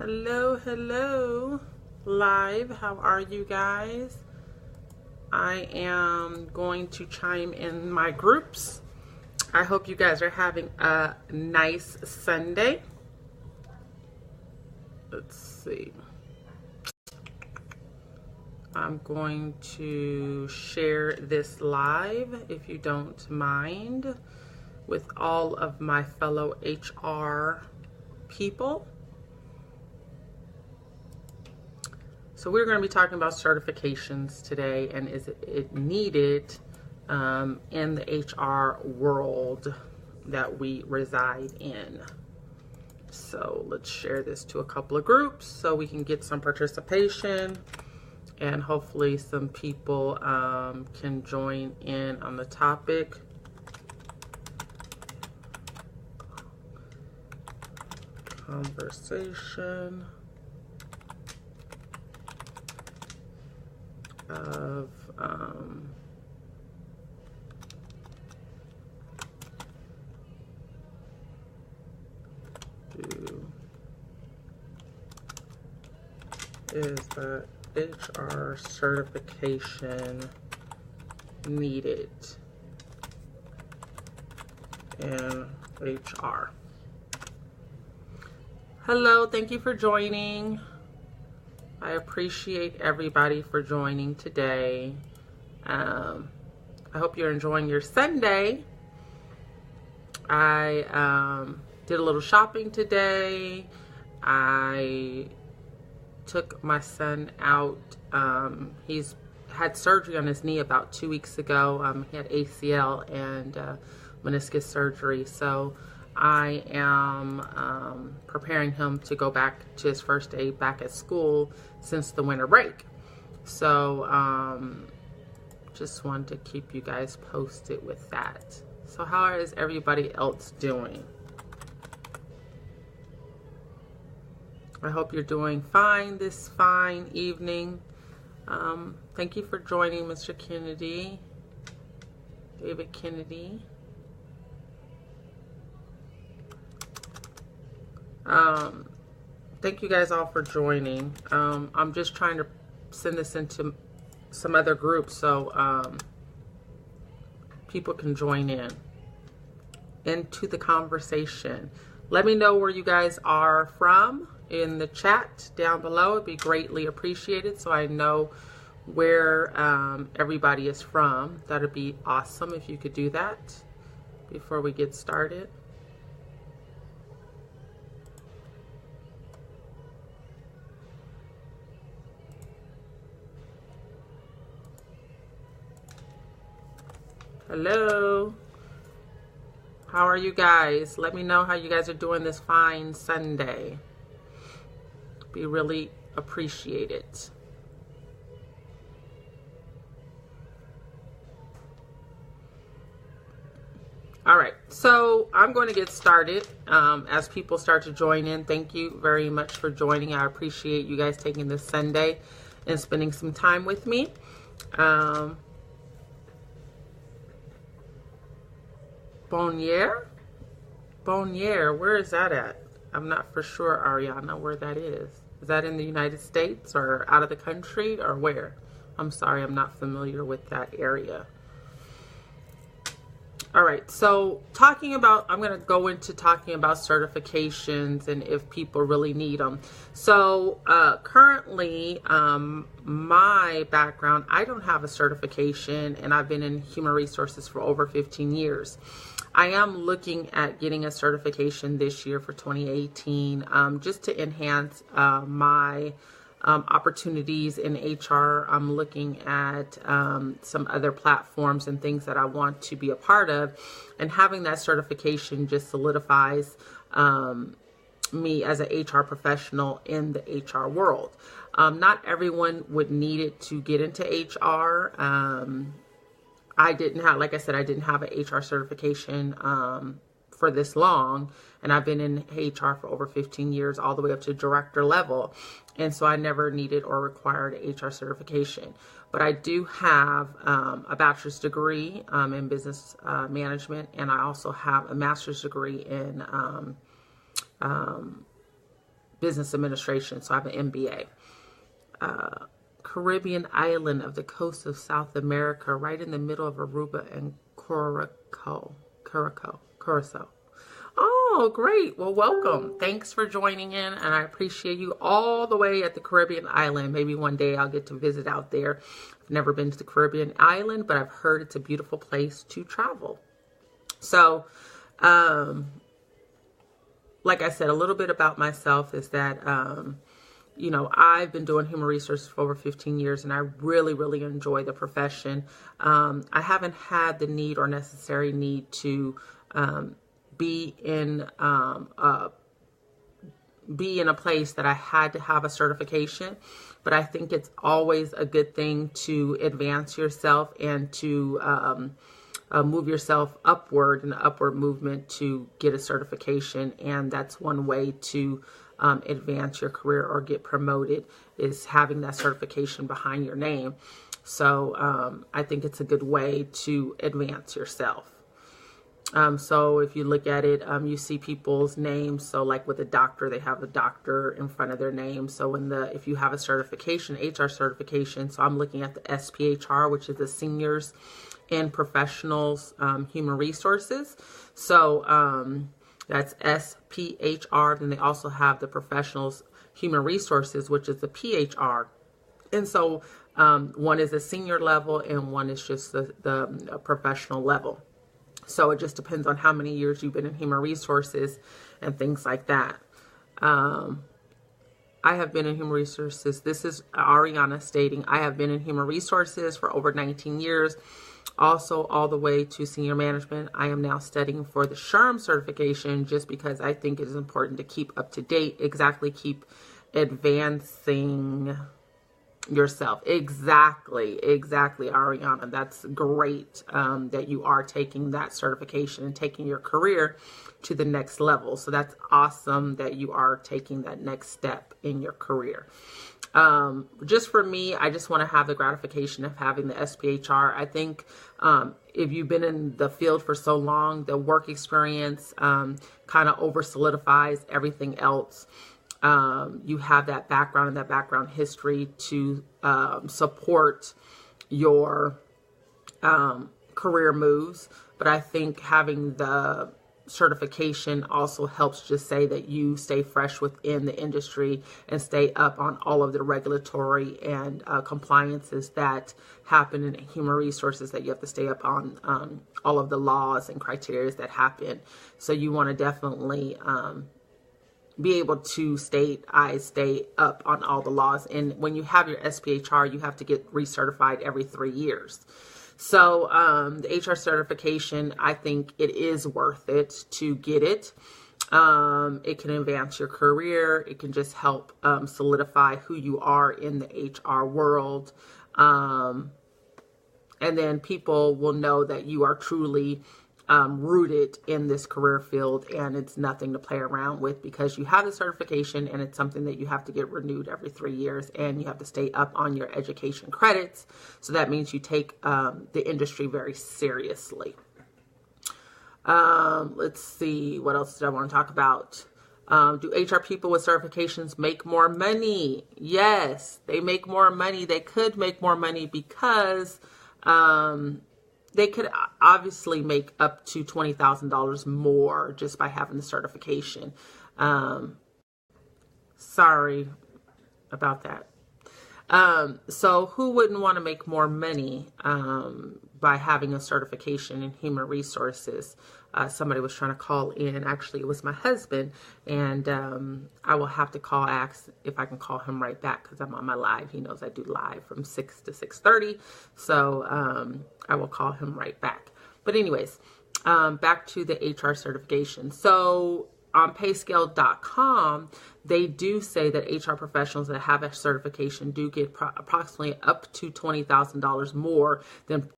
Hello, hello, live. How are you guys? I am going to chime in my groups. I hope you guys are having a nice Sunday. Let's see. I'm going to share this live, if you don't mind, with all of my fellow HR people. So we're going to be talking about certifications today, and is it needed in the HR world that we reside in. So let's share this to a couple of groups so we can get some participation, and hopefully some people can join in on the topic. Conversation of is the HR certification needed in HR? Hello, thank you for joining. I appreciate everybody for joining today. I hope you're enjoying your Sunday. I did a little shopping today. I took my son out. He's had surgery on his knee about 2 weeks ago. He had ACL and meniscus surgery. So I am preparing him to go back to his first day back at school since the winter break. So just wanted to keep you guys posted with that. So how is everybody else doing? I hope you're doing fine this fine evening. Thank you for joining, Mr. Kennedy, David Kennedy. Thank you guys all for joining. I'm just trying to send this into some other groups so people can join into the conversation. Let me know where you guys are from in the chat down below. It'd be greatly appreciated so I know where everybody is from. That'd be awesome if you could do that before we get started. Hello. How are you guys? Let me know how you guys are doing this fine Sunday. Be really appreciated. All right, so I'm going to get started as people start to join in. Thank you very much for joining. I appreciate you guys taking this Sunday and spending some time with me. Bonnier, where is that at? I'm not for sure, Ariana, where that is. Is that in the United States or out of the country or where? I'm sorry, I'm not familiar with that area. All right, so I'm going to go into talking about certifications and if people really need them. So currently, my background, I don't have a certification, and I've been in human resources for over 15 years. I am looking at getting a certification this year for 2018, just to enhance my opportunities in HR. I'm looking at some other platforms and things that I want to be a part of, and having that certification just solidifies me as an HR professional in the HR world. Not everyone would need it to get into HR. I didn't have, like I said, I didn't have an HR certification for this long, and I've been in HR for over 15 years, all the way up to director level, and so I never needed or required an HR certification. But I do have a bachelor's degree in business management, and I also have a master's degree in business administration. So I have an MBA. Caribbean island of the coast of South America, right in the middle of Aruba and Curacao. Oh, great. Well, welcome. Thanks for joining in, and I appreciate you all the way at the Caribbean island. Maybe one day I'll get to visit out there. I've never been to the Caribbean island, but I've heard it's a beautiful place to travel. So, like I said, a little bit about myself is that, you know, I've been doing human resources for over 15 years, and I really, really enjoy the profession. I haven't had the need or necessary need to be in a place that I had to have a certification, but I think it's always a good thing to advance yourself and to move yourself upward in the upward movement to get a certification. And that's one way to advance your career or get promoted, is having that certification behind your name. So I think it's a good way to advance yourself. So if you look at it, you see people's names. So like with a doctor, they have a doctor in front of their name. So if you have a certification, HR certification, so I'm looking at the SPHR, which is the Seniors and Professionals Human Resources. So that's SPHR. Then they also have the Professionals Human Resources, which is the PHR. And so one is the senior level and one is just the professional level. So it just depends on how many years you've been in human resources and things like that. I have been in human resources. This is Ariana stating, I have been in human resources for over 19 years, also all the way to senior management. I am now studying for the SHRM certification just because I think it is important to keep up to date, keep advancing yourself. Exactly, Ariana. That's great that you are taking that certification and taking your career to the next level. So that's awesome that you are taking that next step in your career. Just for me, I just want to have the gratification of having the SPHR. I think if you've been in the field for so long, the work experience kind of over solidifies everything else. You have that background and that background history to support your career moves. But I think having the certification also helps just say that you stay fresh within the industry and stay up on all of the regulatory and compliances that happen in human resources, that you have to stay up on all of the laws and criteria that happen. So you want to definitely be able to stay up on all the laws. And when you have your SPHR, you have to get recertified every 3 years. So the HR certification, I think it is worth it to get it. It can advance your career. It can just help solidify who you are in the HR world. And then people will know that you are truly rooted in this career field, and it's nothing to play around with because you have the certification and it's something that you have to get renewed every 3 years, and you have to stay up on your education credits. So that means you take the industry very seriously. Let's see, what else did I want to talk about? Do HR people with certifications make more money? Yes, they make more money. They could make more money because they could obviously make up to $20,000 more just by having the certification. Sorry about that. So who wouldn't want to make more money by having a certification in human resources? Somebody was trying to call in. Actually, it was my husband, and I will have to ask if I can call him right back because I'm on my live. He knows I do live from 6 to 6:30, so I will call him right back. But anyways, back to the HR certification. So on payscale.com, they do say that HR professionals that have a certification do get approximately up to $20,000 more than